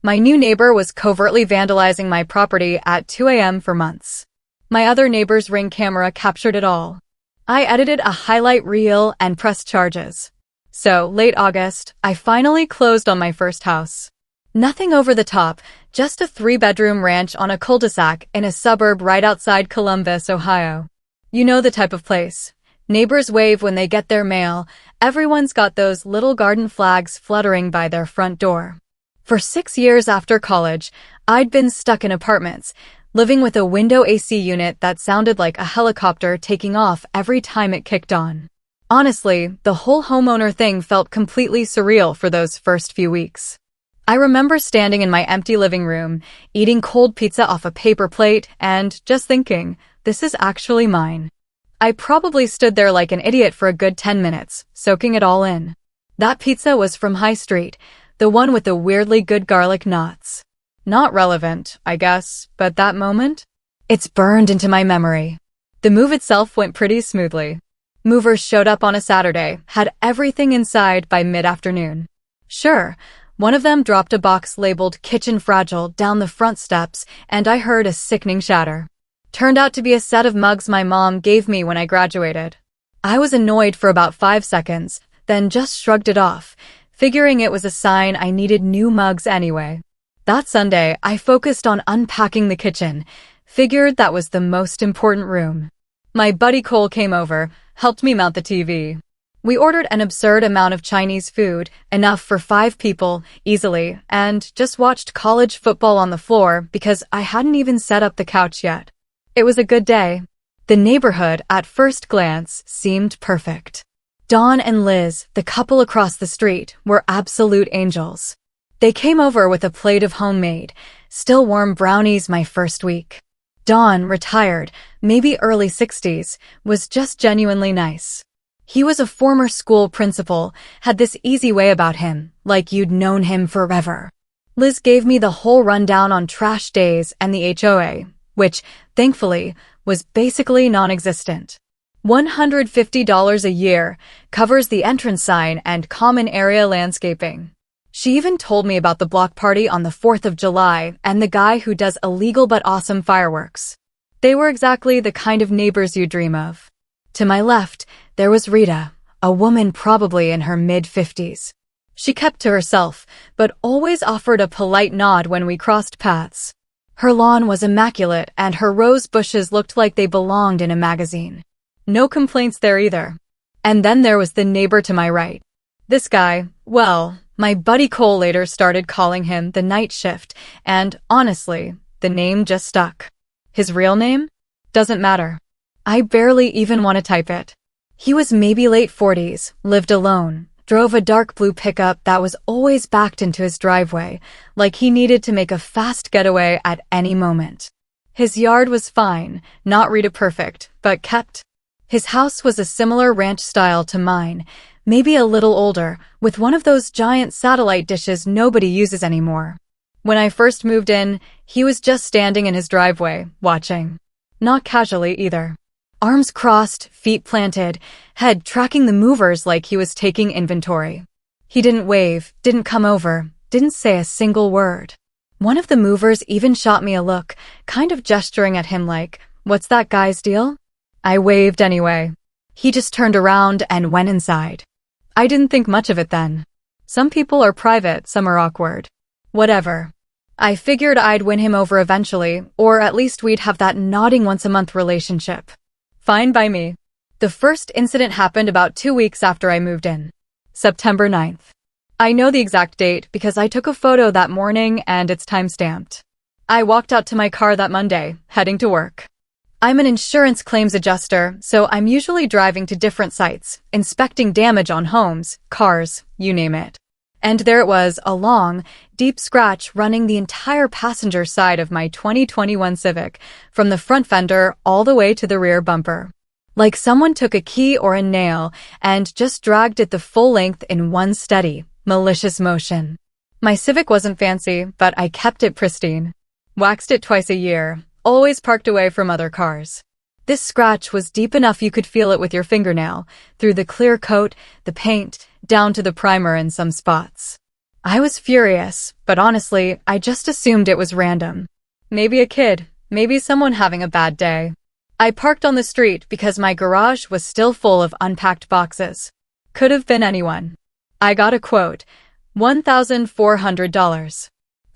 My new neighbor was covertly vandalizing my property at 2 a.m. for months. My other neighbor's Ring camera captured it all. I edited a highlight reel and pressed charges. So, late August, I finally closed on my first house. Nothing over the top, just a 3-bedroom ranch on a cul-de-sac in a suburb right outside Columbus, Ohio. You know the type of place. Neighbors wave when they get their mail. Everyone's got those little garden flags fluttering by their front door. For 6 years after college, I'd been stuck in apartments, living with a window AC unit that sounded like a helicopter taking off every time it kicked on. Honestly, the whole homeowner thing felt completely surreal for those first few weeks. I remember standing in my empty living room, eating cold pizza off a paper plate, and just thinking, this is actually mine. I probably stood there like an idiot for a good 10 minutes, soaking it all in. That pizza was from High Street, the one with the weirdly good garlic knots. Not relevant, I guess, but that moment? It's burned into my memory. The move itself went pretty smoothly. Movers showed up on a Saturday, had everything inside by mid-afternoon. Sure, one of them dropped a box labeled Kitchen Fragile down the front steps, and I heard a sickening shatter. Turned out to be a set of mugs my mom gave me when I graduated. I was annoyed for about 5 seconds, then just shrugged it off, figuring it was a sign I needed new mugs anyway. That Sunday, I focused on unpacking the kitchen, figured that was the most important room. My buddy Cole came over, helped me mount the TV. We ordered an absurd amount of Chinese food, enough for 5 people, easily, and just watched college football on the floor because I hadn't even set up the couch yet. It was a good day. The neighborhood, at first glance, seemed perfect. Dawn and Liz, the couple across the street, were absolute angels. They came over with a plate of homemade, still warm brownies my first week. Dawn, retired, maybe early 60s, was just genuinely nice. He was a former school principal, had this easy way about him, like you'd known him forever. Liz gave me the whole rundown on trash days and the HOA, which, thankfully, was basically non-existent. $150 a year, covers the entrance sign and common area landscaping. She even told me about the block party on the 4th of July and the guy who does illegal but awesome fireworks. They were exactly the kind of neighbors you dream of. To my left, there was Rita, a woman probably in her mid-50s. She kept to herself, but always offered a polite nod when we crossed paths. Her lawn was immaculate and her rose bushes looked like they belonged in a magazine. No complaints there either. And then there was the neighbor to my right. This guy, well, my buddy Cole later started calling him the night shift, and honestly, the name just stuck. His real name? Doesn't matter. I barely even want to type it. He was maybe late 40s, lived alone, drove a dark blue pickup that was always backed into his driveway, like he needed to make a fast getaway at any moment. His yard was fine, not Rita perfect, but kept. His house was a similar ranch style to mine, maybe a little older, with one of those giant satellite dishes nobody uses anymore. When I first moved in, he was just standing in his driveway, watching. Not casually either. Arms crossed, feet planted, head tracking the movers like he was taking inventory. He didn't wave, didn't come over, didn't say a single word. One of the movers even shot me a look, kind of gesturing at him like, "What's that guy's deal?" I waved anyway. He just turned around and went inside. I didn't think much of it then. Some people are private, some are awkward. Whatever. I figured I'd win him over eventually, or at least we'd have that nodding once-a-month relationship. Fine by me. The first incident happened about 2 weeks after I moved in. September 9th. I know the exact date because I took a photo that morning and it's time-stamped. I walked out to my car that Monday, heading to work. I'm an insurance claims adjuster, so I'm usually driving to different sites, inspecting damage on homes, cars, you name it. And there it was, a long, deep scratch running the entire passenger side of my 2021 Civic, from the front fender all the way to the rear bumper. Like someone took a key or a nail and just dragged it the full length in one steady, malicious motion. My Civic wasn't fancy, but I kept it pristine. Waxed it twice a year, always parked away from other cars. This scratch was deep enough you could feel it with your fingernail, through the clear coat, the paint, down to the primer in some spots. I was furious, but honestly, I just assumed it was random. Maybe a kid, maybe someone having a bad day. I parked on the street because my garage was still full of unpacked boxes. Could have been anyone. I got a quote, $1,400.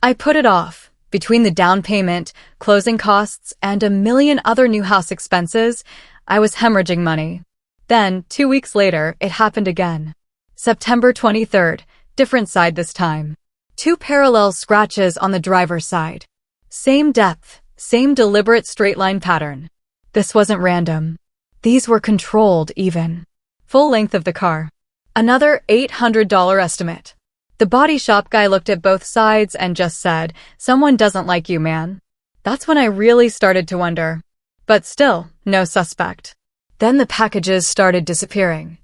I put it off. Between the down payment, closing costs, and a million other new house expenses, I was hemorrhaging money. Then, 2 weeks later, it happened again. September 23rd, different side this time. 2 parallel scratches on the driver's side. Same depth, same deliberate straight line pattern. This wasn't random. These were controlled, even. Full length of the car. Another $800 estimate. The body shop guy looked at both sides and just said, "Someone doesn't like you, man." That's when I really started to wonder. But still, no suspect. Then the packages started disappearing.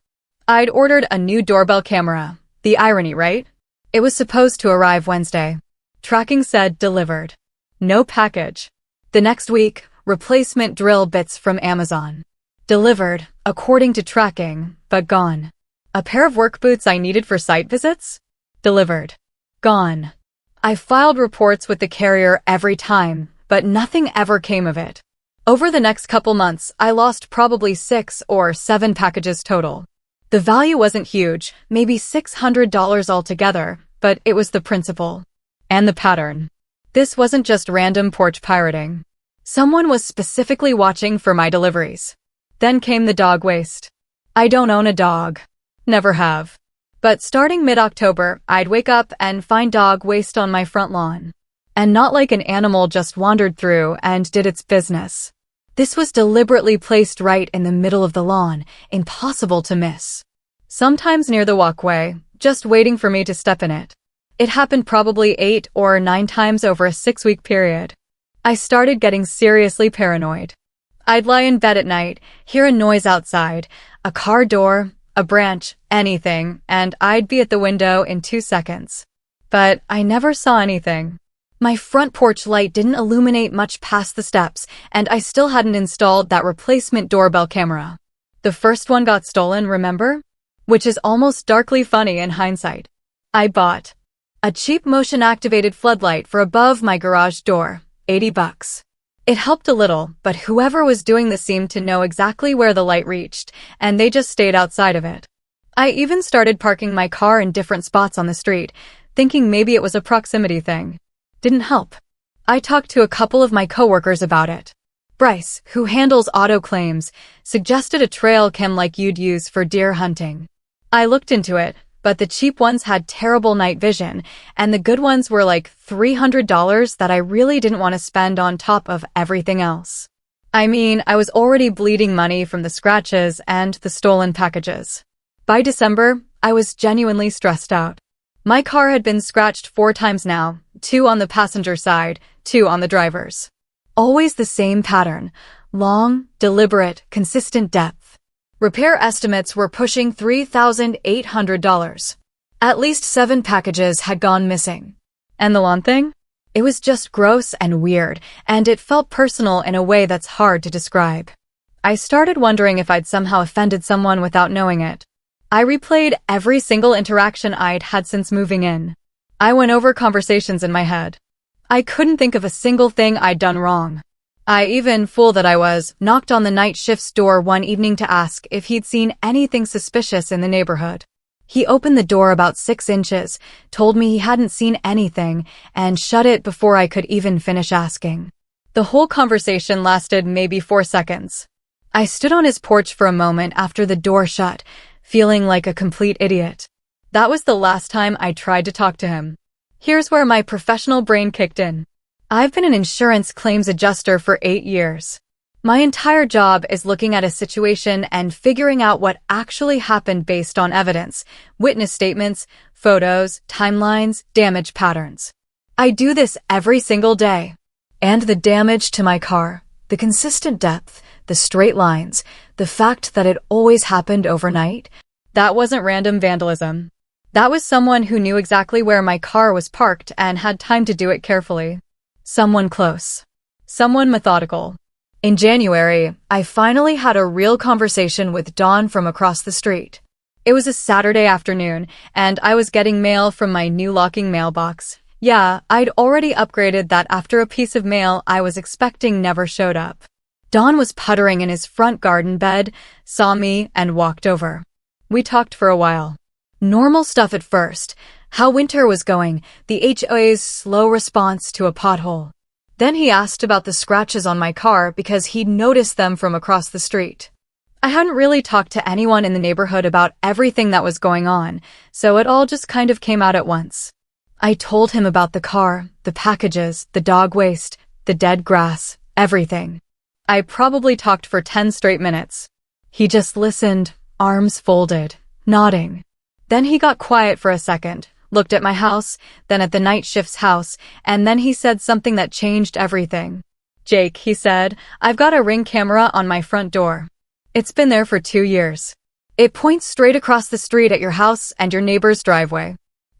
I'd ordered a new doorbell camera. The irony, right? It was supposed to arrive Wednesday. Tracking said delivered. No package. The next week, replacement drill bits from Amazon. Delivered, according to tracking, but gone. A pair of work boots I needed for site visits? Delivered. Gone. I filed reports with the carrier every time, but nothing ever came of it. Over the next couple months, I lost probably 6 or 7 packages total. The value wasn't huge, maybe $600 altogether, but it was the principle. And the pattern. This wasn't just random porch pirating. Someone was specifically watching for my deliveries. Then came the dog waste. I don't own a dog. Never have. But starting mid-October, I'd wake up and find dog waste on my front lawn. And not like an animal just wandered through and did its business. This was deliberately placed right in the middle of the lawn, impossible to miss. Sometimes near the walkway, just waiting for me to step in it. It happened probably 8 or 9 times over a 6-week period. I started getting seriously paranoid. I'd lie in bed at night, hear a noise outside, a car door, a branch, anything, and I'd be at the window in 2 seconds. But I never saw anything. My front porch light didn't illuminate much past the steps, and I still hadn't installed that replacement doorbell camera. The first one got stolen, remember? Which is almost darkly funny in hindsight. I bought a cheap motion-activated floodlight for above my garage door, $80. It helped a little, but whoever was doing this seemed to know exactly where the light reached, and they just stayed outside of it. I even started parking my car in different spots on the street, thinking maybe it was a proximity thing. Didn't help. I talked to a couple of my coworkers about it. Bryce, who handles auto claims, suggested a trail cam like you'd use for deer hunting. I looked into it, but the cheap ones had terrible night vision, and the good ones were like $300 that I really didn't want to spend on top of everything else. I mean, I was already bleeding money from the scratches and the stolen packages. By December, I was genuinely stressed out. My car had been scratched 4 times now, 2 on the passenger side, 2 on the driver's. Always the same pattern, long, deliberate, consistent depth. Repair estimates were pushing $3,800. At least 7 packages had gone missing. And the lawn thing? It was just gross and weird, and it felt personal in a way that's hard to describe. I started wondering if I'd somehow offended someone without knowing it. I replayed every single interaction I'd had since moving in. I went over conversations in my head. I couldn't think of a single thing I'd done wrong. I even, fool that I was, knocked on the night shift's door one evening to ask if he'd seen anything suspicious in the neighborhood. He opened the door about 6 inches, told me he hadn't seen anything, and shut it before I could even finish asking. The whole conversation lasted maybe 4 seconds. I stood on his porch for a moment after the door shut, feeling like a complete idiot. That was the last time I tried to talk to him. Here's where my professional brain kicked in. I've been an insurance claims adjuster for 8 years. My entire job is looking at a situation and figuring out what actually happened based on evidence, witness statements, photos, timelines, damage patterns. I do this every single day. And the damage to my car, the consistent depth, the straight lines, the fact that it always happened overnight, that wasn't random vandalism. That was someone who knew exactly where my car was parked and had time to do it carefully. Someone close. Someone methodical. In January, I finally had a real conversation with Dawn from across the street. It was a Saturday afternoon, and I was getting mail from my new locking mailbox. Yeah, I'd already upgraded that after a piece of mail I was expecting never showed up. Don was puttering in his front garden bed, saw me, and walked over. We talked for a while. Normal stuff at first. How winter was going, the HOA's slow response to a pothole. Then he asked about the scratches on my car because he'd noticed them from across the street. I hadn't really talked to anyone in the neighborhood about everything that was going on, so it all just kind of came out at once. I told him about the car, the packages, the dog waste, the dead grass, everything. I probably talked for 10 straight minutes. He just listened, arms folded, nodding. Then he got quiet for a second, looked at my house, then at the night shift's house, and then he said something that changed everything. "Jake," he said, "I've got a Ring camera on my front door. It's been there for 2 years. It points straight across the street at your house and your neighbor's driveway.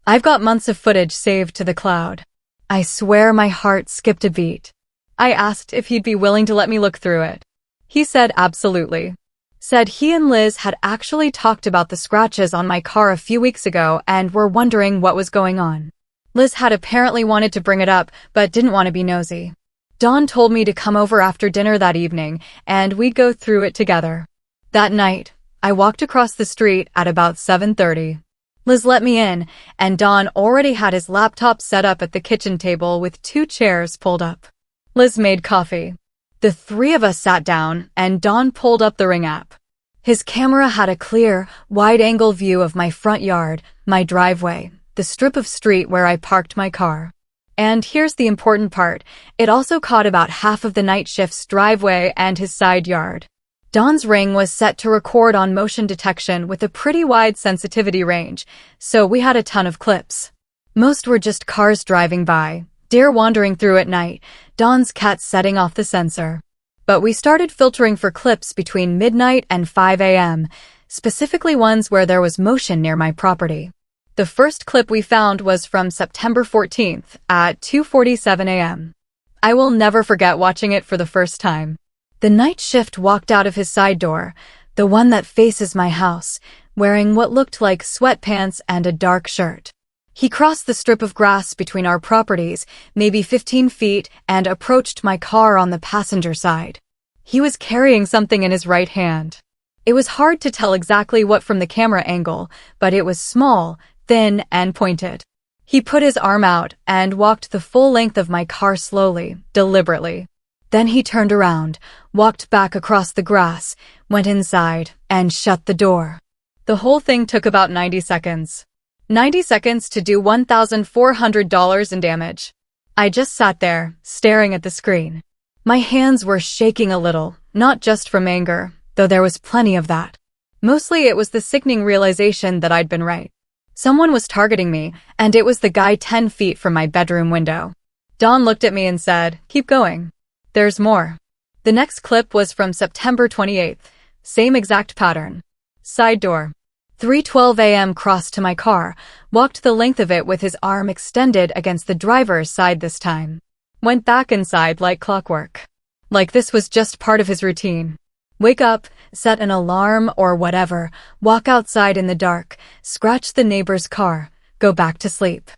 I've got months of footage saved to the cloud." I swear my heart skipped a beat. I asked if he'd be willing to let me look through it. He said absolutely. Said he and Liz had actually talked about the scratches on my car a few weeks ago and were wondering what was going on. Liz had apparently wanted to bring it up, but didn't want to be nosy. Dawn told me to come over after dinner that evening, and we'd go through it together. That night, I walked across the street at about 7:30. Liz let me in, and Dawn already had his laptop set up at the kitchen table with 2 chairs pulled up. Liz made coffee. The 3 of us sat down, and Dawn pulled up the Ring app. His camera had a clear, wide-angle view of my front yard, my driveway, the strip of street where I parked my car. And here's the important part, it also caught about half of the night shift's driveway and his side yard. Dawn's Ring was set to record on motion detection with a pretty wide sensitivity range, so we had a ton of clips. Most were just cars driving by, deer wandering through at night, Dawn's cat setting off the sensor. But we started filtering for clips between midnight and 5 a.m., specifically ones where there was motion near my property. The first clip we found was from September 14th at 2:47 a.m. I will never forget watching it for the first time. The night shift walked out of his side door, the one that faces my house, wearing what looked like sweatpants and a dark shirt. He crossed the strip of grass between our properties, maybe 15 feet, and approached my car on the passenger side. He was carrying something in his right hand. It was hard to tell exactly what from the camera angle, but it was small, thin, and pointed. He put his arm out and walked the full length of my car slowly, deliberately. Then he turned around, walked back across the grass, went inside, and shut the door. The whole thing took about 90 seconds. 90 seconds to do $1,400 in damage. I just sat there, staring at the screen. My hands were shaking a little, not just from anger, though there was plenty of that. Mostly it was the sickening realization that I'd been right. Someone was targeting me, and it was the guy 10 feet from my bedroom window. Dawn looked at me and said, "Keep going. There's more." The next clip was from September 28th. Same exact pattern. Side door. 3:12 a.m. crossed to my car, walked the length of it with his arm extended against the driver's side this time. Went back inside like clockwork. Like this was just part of his routine. Wake up, set an alarm or whatever, walk outside in the dark, scratch the neighbor's car, go back to sleep.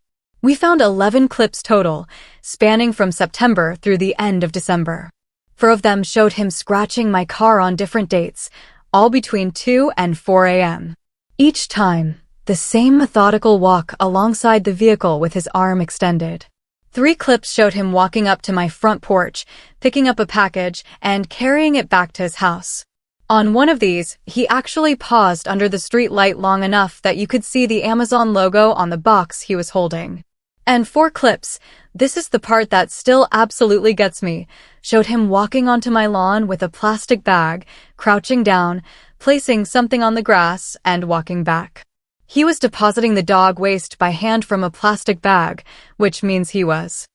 We found 11 clips total, spanning from September through the end of December. 4 of them showed him scratching my car on different dates, all between 2 and 4 a.m. Each time, the same methodical walk alongside the vehicle with his arm extended. 3 clips showed him walking up to my front porch, picking up a package, and carrying it back to his house. On one of these, he actually paused under the street light long enough that you could see the Amazon logo on the box he was holding. And 4 clips, this is the part that still absolutely gets me, showed him walking onto my lawn with a plastic bag, crouching down, placing something on the grass, and walking back. He was depositing the dog waste by hand from a plastic bag, which means he was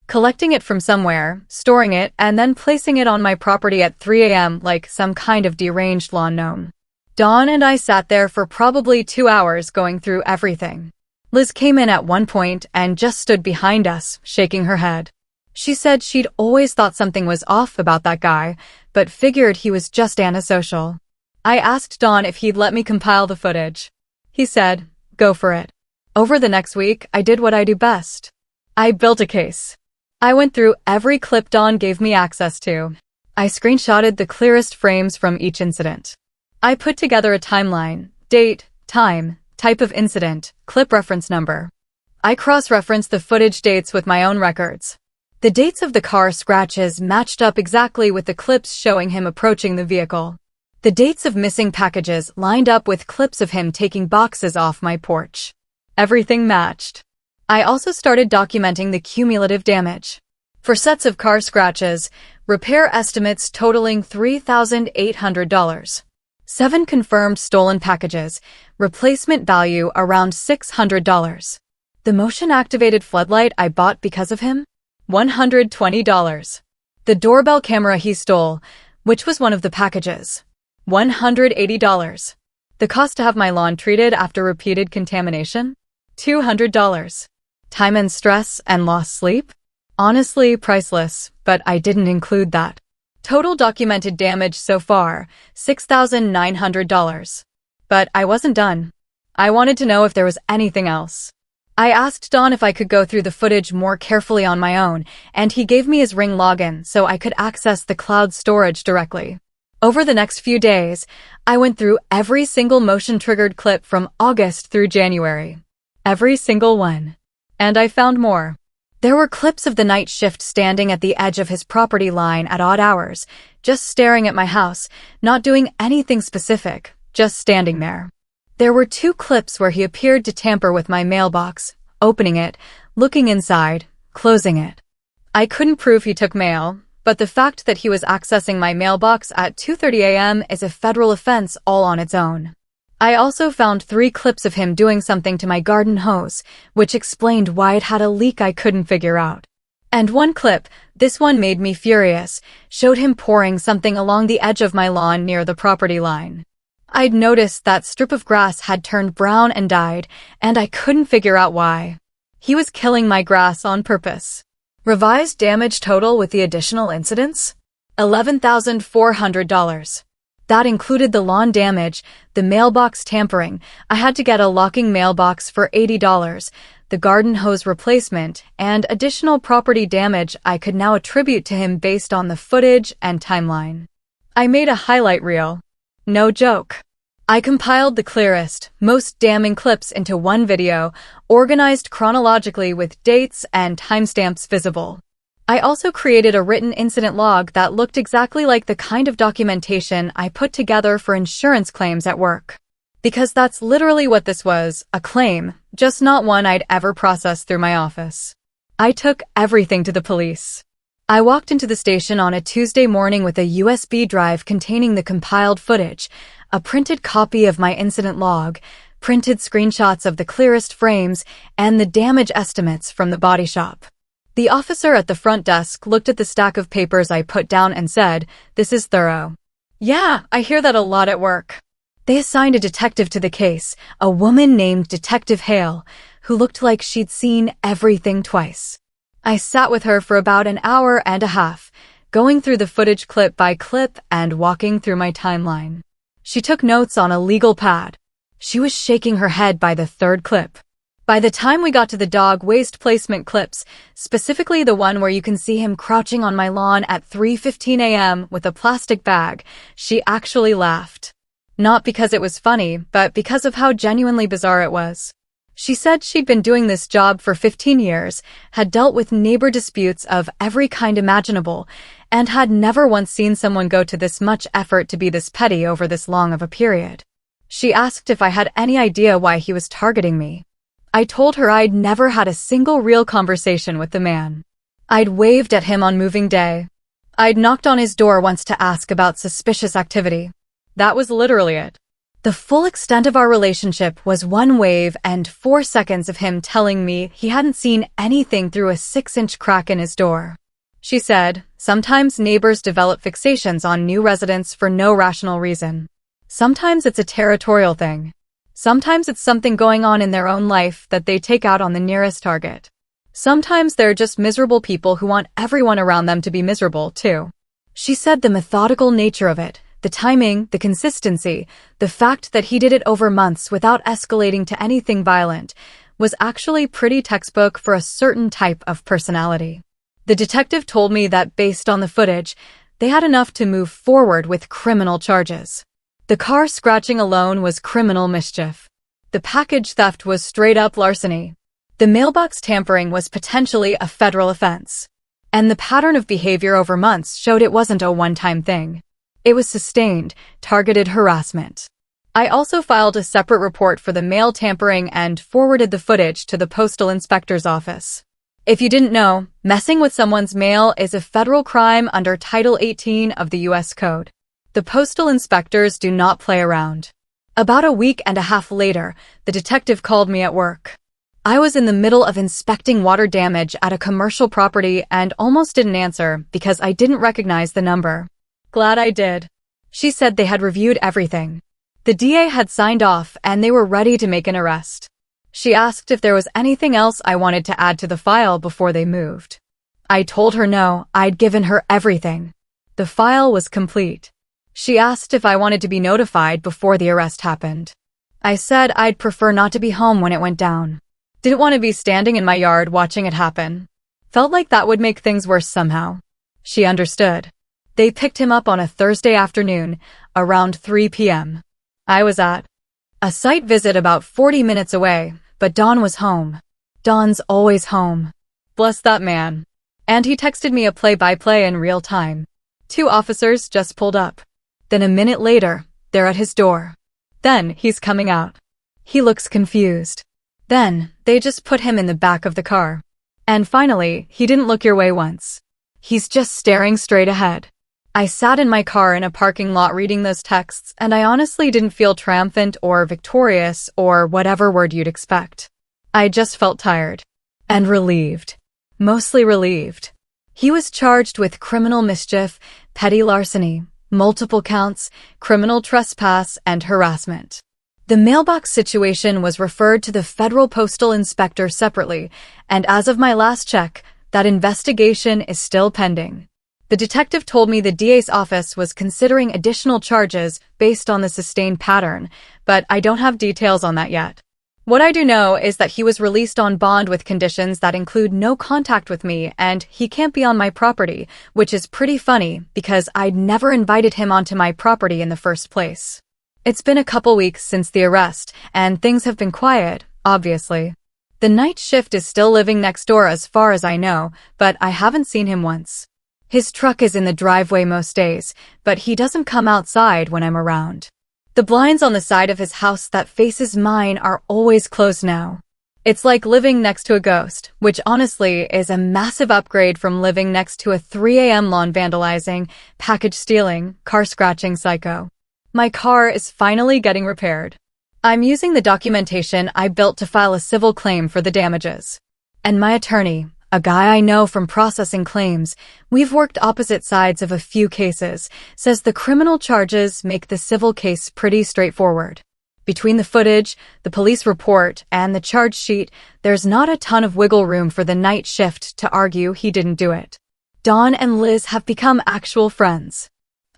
collecting it from somewhere, storing it, and then placing it on my property at 3 a.m. like some kind of deranged lawn gnome. Dawn and I sat there for probably 2 hours going through everything. Liz came in at one point and just stood behind us, shaking her head. She said she'd always thought something was off about that guy, but figured he was just antisocial. I asked Dawn if he'd let me compile the footage. He said, "Go for it." Over the next week, I did what I do best. I built a case. I went through every clip Dawn gave me access to. I screenshotted the clearest frames from each incident. I put together a timeline, date, time, type of incident, clip reference number. I cross-referenced the footage dates with my own records. The dates of the car scratches matched up exactly with the clips showing him approaching the vehicle. The dates of missing packages lined up with clips of him taking boxes off my porch. Everything matched. I also started documenting the cumulative damage. For sets of car scratches, repair estimates totaling $3,800. 7 confirmed stolen packages, replacement value around $600. The motion-activated floodlight I bought because of him? $120. The doorbell camera he stole, which was one of the packages. $180. The cost to have my lawn treated after repeated contamination? $200. Time and stress and lost sleep? Honestly, priceless, but I didn't include that. Total documented damage so far, $6,900. But I wasn't done. I wanted to know if there was anything else. I asked Dawn if I could go through the footage more carefully on my own, and he gave me his Ring login so I could access the cloud storage directly. Over the next few days, I went through every single motion-triggered clip from August through January. Every single one. And I found more. There were clips of the night shift standing at the edge of his property line at odd hours, just staring at my house, not doing anything specific, just standing there. There were 2 clips where he appeared to tamper with my mailbox, opening it, looking inside, closing it. I couldn't prove he took mail, but the fact that he was accessing my mailbox at 2:30 a.m. is a federal offense all on its own. I also found 3 clips of him doing something to my garden hose, which explained why it had a leak I couldn't figure out. And 1 clip, this one made me furious, showed him pouring something along the edge of my lawn near the property line. I'd noticed that strip of grass had turned brown and died, and I couldn't figure out why. He was killing my grass on purpose. Revised damage total with the additional incidents? $11,400. That included the lawn damage, the mailbox tampering, I had to get a locking mailbox for $80, the garden hose replacement, and additional property damage I could now attribute to him based on the footage and timeline. I made a highlight reel. No joke. I compiled the clearest, most damning clips into one video, organized chronologically with dates and timestamps visible. I also created a written incident log that looked exactly like the kind of documentation I put together for insurance claims at work. Because that's literally what this was, a claim, just not one I'd ever processed through my office. I took everything to the police. I walked into the station on a Tuesday morning with a USB drive containing the compiled footage, a printed copy of my incident log, printed screenshots of the clearest frames, and the damage estimates from the body shop. The officer at the front desk looked at the stack of papers I put down and said, "This is thorough." Yeah, I hear that a lot at work. They assigned a detective to the case, a woman named Detective Hale, who looked like she'd seen everything twice. I sat with her for about an hour and a half, going through the footage clip by clip and walking through my timeline. She took notes on a legal pad. She was shaking her head by the 3rd clip. By the time we got to the dog waste placement clips, specifically the one where you can see him crouching on my lawn at 3:15 a.m. with a plastic bag, she actually laughed. Not because it was funny, but because of how genuinely bizarre it was. She said she'd been doing this job for 15 years, had dealt with neighbor disputes of every kind imaginable, and had never once seen someone go to this much effort to be this petty over this long of a period. She asked if I had any idea why he was targeting me. I told her I'd never had a single real conversation with the man. I'd waved at him on moving day. I'd knocked on his door once to ask about suspicious activity. That was literally it. The full extent of our relationship was 1 wave and 4 seconds of him telling me he hadn't seen anything through a 6-inch crack in his door. She said, sometimes neighbors develop fixations on new residents for no rational reason. Sometimes it's a territorial thing. Sometimes it's something going on in their own life that they take out on the nearest target. Sometimes they're just miserable people who want everyone around them to be miserable, too. She said the methodical nature of it, The timing, the consistency, the fact that he did it over months without escalating to anything violent was actually pretty textbook for a certain type of personality. The detective told me that based on the footage, they had enough to move forward with criminal charges. The car scratching alone was criminal mischief. The package theft was straight-up larceny. The mailbox tampering was potentially a federal offense. And the pattern of behavior over months showed it wasn't a one-time thing. It was sustained, targeted harassment. I also filed a separate report for the mail tampering and forwarded the footage to the postal inspector's office. If you didn't know, messing with someone's mail is a federal crime under Title 18 of the U.S. Code. The postal inspectors do not play around. About a week and a half later, the detective called me at work. I was in the middle of inspecting water damage at a commercial property and almost didn't answer because I didn't recognize the number. Glad I did. She said they had reviewed everything. The DA had signed off and they were ready to make an arrest. She asked if there was anything else I wanted to add to the file before they moved. I told her no, I'd given her everything. The file was complete. She asked if I wanted to be notified before the arrest happened. I said I'd prefer not to be home when it went down. Didn't want to be standing in my yard watching it happen. Felt like that would make things worse somehow. She understood. They picked him up on a Thursday afternoon, around 3 p.m. I was at a site visit about 40 minutes away, but Don was home. Don's always home. Bless that man. And he texted me a play-by-play in real time. 2 officers just pulled up. Then a minute later, they're at his door. Then he's coming out. He looks confused. Then they just put him in the back of the car. And finally, he didn't look your way once. He's just staring straight ahead. I sat in my car in a parking lot reading those texts, and I honestly didn't feel triumphant or victorious or whatever word you'd expect. I just felt tired. And relieved. Mostly relieved. He was charged with criminal mischief, petty larceny, multiple counts, criminal trespass, and harassment. The mailbox situation was referred to the federal postal inspector separately, and as of my last check, that investigation is still pending. The detective told me the DA's office was considering additional charges based on the sustained pattern, but I don't have details on that yet. What I do know is that he was released on bond with conditions that include no contact with me and he can't be on my property, which is pretty funny because I'd never invited him onto my property in the first place. It's been a couple weeks since the arrest, and things have been quiet, obviously. The night shift is still living next door as far as I know, but I haven't seen him once. His truck is in the driveway most days, but he doesn't come outside when I'm around. The blinds on the side of his house that faces mine are always closed now. It's like living next to a ghost, which honestly is a massive upgrade from living next to a 3 a.m. lawn vandalizing, package stealing, car scratching psycho. My car is finally getting repaired. I'm using the documentation I built to file a civil claim for the damages. And my attorney, a guy I know from processing claims, we've worked opposite sides of a few cases, says the criminal charges make the civil case pretty straightforward. Between the footage, the police report, and the charge sheet, there's not a ton of wiggle room for the night shift to argue he didn't do it. Don and Liz have become actual friends.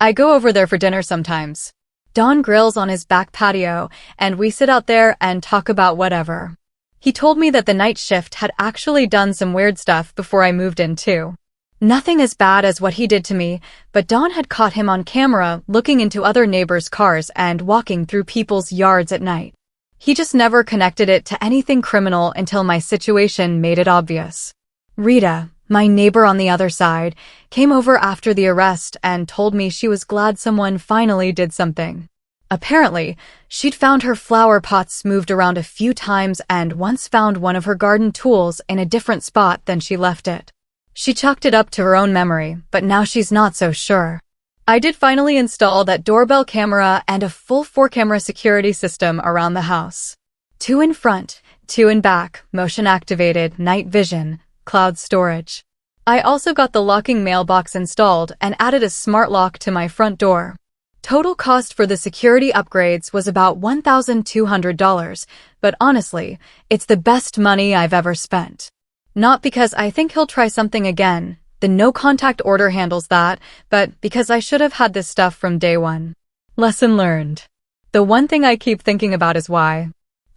I go over there for dinner sometimes. Don grills on his back patio, and we sit out there and talk about whatever. He told me that the night shift had actually done some weird stuff before I moved in too. Nothing as bad as what he did to me, but Don had caught him on camera looking into other neighbors' cars and walking through people's yards at night. He just never connected it to anything criminal until my situation made it obvious. Rita, my neighbor on the other side, came over after the arrest and told me she was glad someone finally did something. Apparently, she'd found her flower pots moved around a few times and once found one of her garden tools in a different spot than she left it. She chalked it up to her own memory, but now she's not so sure. I did finally install that doorbell camera and a full 4-camera security system around the house. 2 in front, 2 in back, motion activated, night vision, cloud storage. I also got the locking mailbox installed and added a smart lock to my front door. Total cost for the security upgrades was about $1,200, but honestly, it's the best money I've ever spent. Not because I think he'll try something again, The no-contact order handles that, but because I should have had this stuff from day one. Lesson learned. The one thing I keep thinking about is why.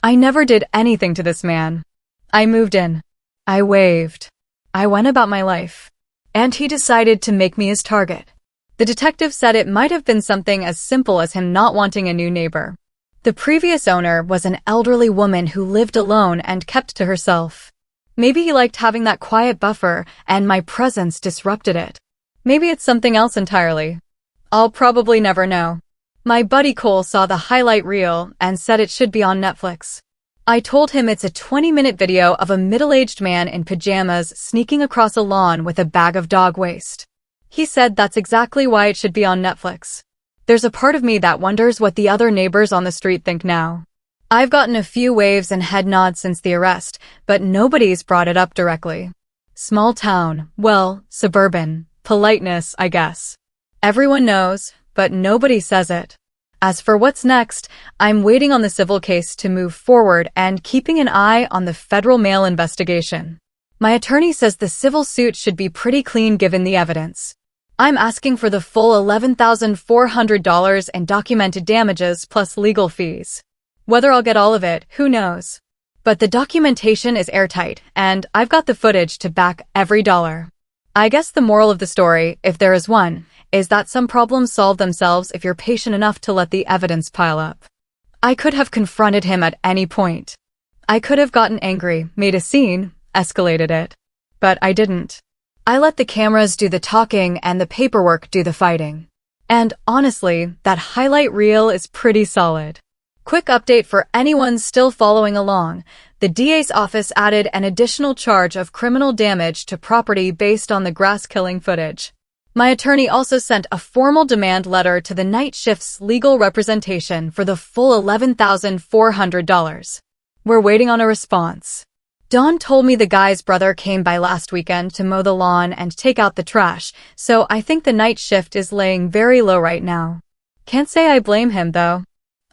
I never did anything to this man. I moved in. I waved. I went about my life. And he decided to make me his target. The detective said it might have been something as simple as him not wanting a new neighbor. The previous owner was an elderly woman who lived alone and kept to herself. Maybe he liked having that quiet buffer, and my presence disrupted it. Maybe it's something else entirely. I'll probably never know. My buddy Cole saw the highlight reel and said it should be on Netflix. I told him it's a 20-minute video of a middle-aged man in pajamas sneaking across a lawn with a bag of dog waste. He said that's exactly why it should be on Netflix. There's a part of me that wonders what the other neighbors on the street think now. I've gotten a few waves and head nods since the arrest, but nobody's brought it up directly. Small town, well, suburban, politeness, I guess. Everyone knows, but nobody says it. As for what's next, I'm waiting on the civil case to move forward and keeping an eye on the federal mail investigation. My attorney says the civil suit should be pretty clean given the evidence. I'm asking for the full $11,400 in documented damages plus legal fees. Whether I'll get all of it, who knows? But the documentation is airtight, and I've got the footage to back every dollar. I guess the moral of the story, if there is one, is that some problems solve themselves if you're patient enough to let the evidence pile up. I could have confronted him at any point. I could have gotten angry, made a scene, escalated it. But I didn't. I let the cameras do the talking and the paperwork do the fighting. And honestly, that highlight reel is pretty solid. Quick update for anyone still following along. The DA's office added an additional charge of criminal damage to property based on the grass-killing footage. My attorney also sent a formal demand letter to the night shift's legal representation for the full $11,400. We're waiting on a response. Dawn told me the guy's brother came by last weekend to mow the lawn and take out the trash, so I think the night shift is laying very low right now. Can't say I blame him, though.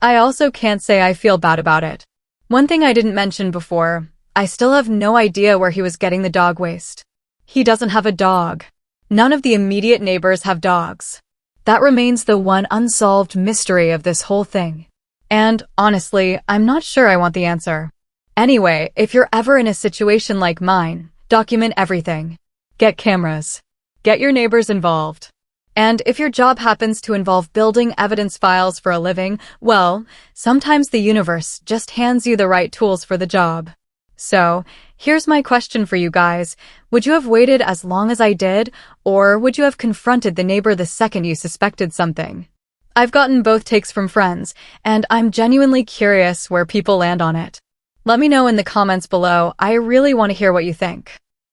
I also can't say I feel bad about it. One thing I didn't mention before, I still have no idea where he was getting the dog waste. He doesn't have a dog. None of the immediate neighbors have dogs. That remains the one unsolved mystery of this whole thing. And, honestly, I'm not sure I want the answer. Anyway, if you're ever in a situation like mine, document everything. Get cameras. Get your neighbors involved. And if your job happens to involve building evidence files for a living, well, sometimes the universe just hands you the right tools for the job. So, here's my question for you guys. Would you have waited as long as I did, or would you have confronted the neighbor the second you suspected something? I've gotten both takes from friends, and I'm genuinely curious where people land on it. Let me know in the comments below. I really want to hear what you think.